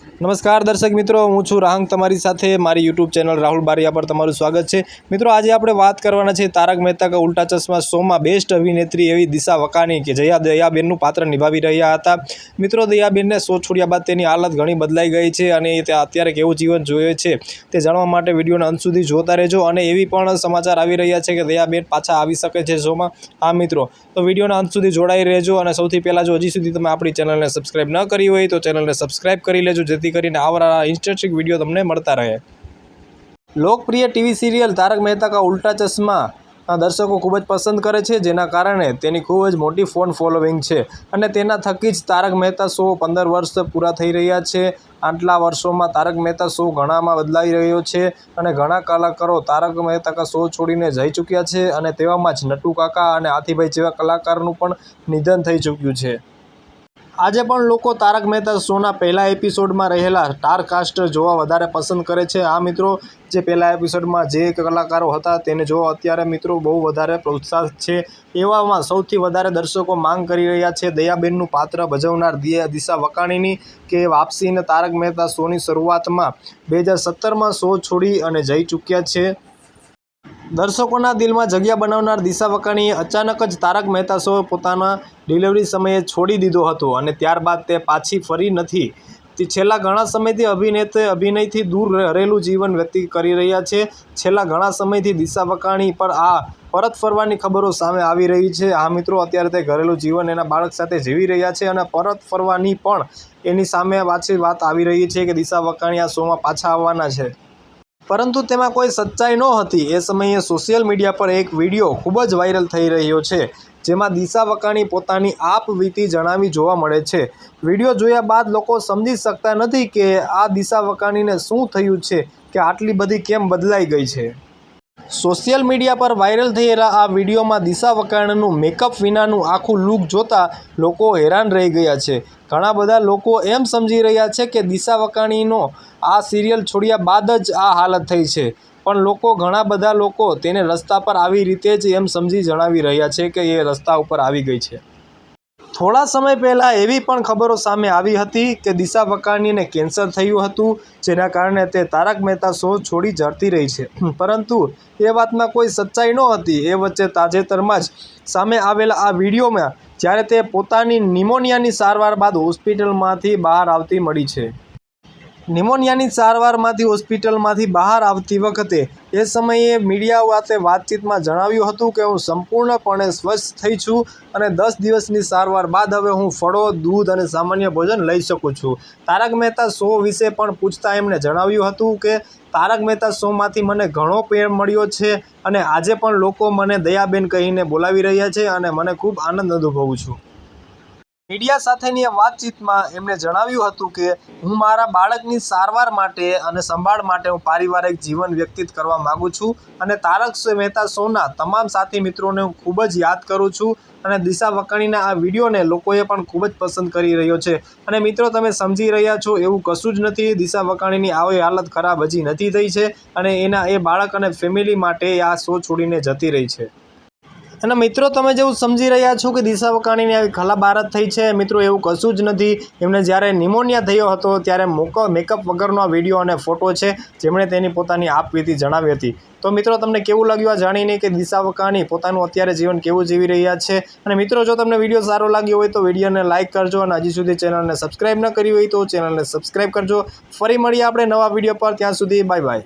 नमस्कार दर्शक मित्रों, हूँ छूँ राहंग तमारी साथे मारी यूट्यूब चैनल राहुल बारिया पर तमारुं स्वागत है। मित्रों, आज आपणे बात करवाना छे तारक मेहता का उल्टा चश्मा शो में बेस्ट अभिनेत्री एवी दिशा वकानी के जया दयाबेननुं पात्र निभावी रह्या हता। मित्रों, दयाबेनने शो छोड्या बाद तेनी हालत घणी बदलाई गई है अने ते अत्यारे केवुं जीवन जीवे छे ते जाणवा माटे विडियोने अंत सुधी जोता रहेजो। अने एवी पण समाचार आवी रह्या छे के दयाबेन पाछा आवी शके छे शोमां। हाँ मित्रों, तो विडियोने अंत सुधी जोडाई रहेजो। अने सौथी पहेला जो हजी सुधी तमे आपणी चेनलने सब्सक्राइब न करी होय तो चेनलने सब्सक्राइब करी लेजो, जेथी करीने आवरा इंटरेस्टिंग वीडियो तमने मळता रहे। लोकप्रिय टीवी सीरियल तारक मेहता का उल्टा चश्मा दर्शकों खूब ज पसंद करे छे, जेना कारणे तेनी खूब ज मोटी फोन फॉलोइंग छे अने तेना थकी ज तारक मेहता शो 15 वर्ष पूरा थई रह्या छे। आटला वर्षोमां तारक मेहता शो घणामां बदलाई रह्यो छे अने घणा कलाकारो तारक मेहता का शो छोड़ीने जई चूक्या छे अने तेवामां ज नटू काका अने हाथीभाई जेवा कलाकारनुं पण निधन थई चूक्युं छे। आजे पण लोको तारक मेहता शोना पहला एपिसोडमां रहेला स्टार कास्ट जोवा वधारे पसंद करे छे। आ मित्रों, जे पहला एपिसोडमां जे कलाकारो हता तेने जोवा अत्यारे मित्रों बहु वधारे प्रोत्साह छे। एवामां सौथी वधारे दर्शको मांग करी रह्या छे दयाबेननुं पात्र भजवनार दिशा वकाणीनी के वापसीने तारक मेहता शोनी शरूआतमां 2017 मां शो छोड़ी अने जई चूक्या छे। दर्शकोना दिल में जग्या बनावनार दिशा वकाणीए अचानक ज तारक मेहता शो पोताना डिलिवरी समये छोड़ी दीधो हतो अने त्यारबाद ते पाછી फरी नथी। ते छेल्ला घणा समयथी अभिनयथी दूर रहेलुं जीवन व्यतीत करी रह्या छे। छेल्ला घणा समयथी दिशा वकाणी पर परत फरवानी खबरों सामे आवी रही छे। आ मित्रों, अत्यारे ते घरेलू जीवन एना बाळक साथे जीवी रह्या छे अने परत फरवानी पण एनी सामे पाછી वात आवी रही छे के दिशा वकाणी आ शोमां पाछा आववाना छे। परंतु तेमां कोई सच्चाई नहोती। ए समये सोशियल मीडिया पर एक विडियो खूब ज वायरल थई रह्यो छे, जेमां दिशा वकाणी पोतानी आपवीती जणावी जोवा मळे छे। विडियो जोया बाद लोको समजी शकता नथी के आ दिशा वकाणीने शुं थयुं छे के आटली बधी केम बदलाई गई छे। सोशियल मीडिया पर वायरल थयेला आ विडियोमां दिशा वकाणीनुं मेकअप विनानुं आखुं लूक जोता लोको हैरान रही गया छे। घणा बधा लोको एम समजी रह्या छे के दिशा वकाणीनो आ सीरियल छोड्या बाद ज आ हालत थई छे, पण लोको घणा बधा लोको तेने रस्ता पर आवी रीते ज एम समजी जणावी रह्या छे के ए रस्ता उपर आवी गई छे। थोड़ा समय पहला एवी पण खबरों सामे आवी हती के दिशा वकाणीने केन्सर थयुं हतुं, जेना कारणे ते तारक मेहता शो छोड़ी जती रही छे। परंतु ए वातमां कोई सच्चाई नहोती। ए वच्चे ताजेतरमां ज सामे आवेला आ विडियोमां ज्यारे ते पोतानी निमोनियानी सारवार बाद होस्पिટલमांथी बहार आवती मळी छे। निमोनियानी सारवारमांथी होस्पिટલमांथी बहार आवती वखते ए समये मीडिया साथे वातचीतमां जणाव्युं हतुं के हूँ संपूर्णपणे स्वस्थ थई छुं अने 10 दिवसनी सारवार बाद हवे हूँ फळो, दूध अने सामान्य भोजन लई शकું છું। तारक मेहता शो विશે पण पूछता एमणे जणाव्युं हतुं के तारक मेहता शोमांथी मने घणो प्रेम मळ्यो छे अने आजे पण लोको मने दयाबेन कहीने बोलावी रह्या छे अने मने खूब आनंद अनुभवुं छुं। मीडिया साथेनी वातचीतमां एमणे जणाव्युं हतुं के हूँ मारा बाळकनी सारवार माटे अने संभाळ माटे हूँ पारिवारिक जीवन व्यतीत करवा मांगु छुं अने तारक मेहता शोना तमाम साथी मित्रोने हूँ खूब ज याद करूं छुं अने दिशा वकाणीना आ विडियोने लोकोए पण खूब ज पसंद करी रह्यो छे। अने मित्रों, तमे समजी रह्या छो एवुं कशुं ज नथी। दिशा वकाणीनी આવી हालत खराब हजी नथी थई छे अने एना ए बाळक अने फेमिली माटे आ शो छोड़ीने जती रही छे। અને મિત્રો, તમે જેવું સમજી રહ્યા છો કે દિશા વકાણીની આવી ખરાબ હાલત થઈ છે, મિત્રો એવું કશું જ નથી। એમને જ્યારે નિમોનિયા થયો હતો ત્યારે મેકઅપ વગરનો આ વિડીયો અને ફોટો છે જેમણે તેની પોતાની આપવીતી જણાવી હતી। તો મિત્રો, તમને કેવું લાગ્યું આ જાણીને કે દિશા વકાણી પોતાનું અત્યારે જીવન કેવું જીવી રહ્યા છે? અને મિત્રો, જો તમને વિડીયો સારો લાગ્યો હોય તો વિડીયોને લાઇક કરજો અને હજી સુધી ચેનલને સબસ્ક્રાઈબ ન કરી હોય તો ચેનલને સબસ્ક્રાઈબ કરજો। ફરી મળીએ આપણે નવા વિડીયો પર, ત્યાં સુધી બાય બાય।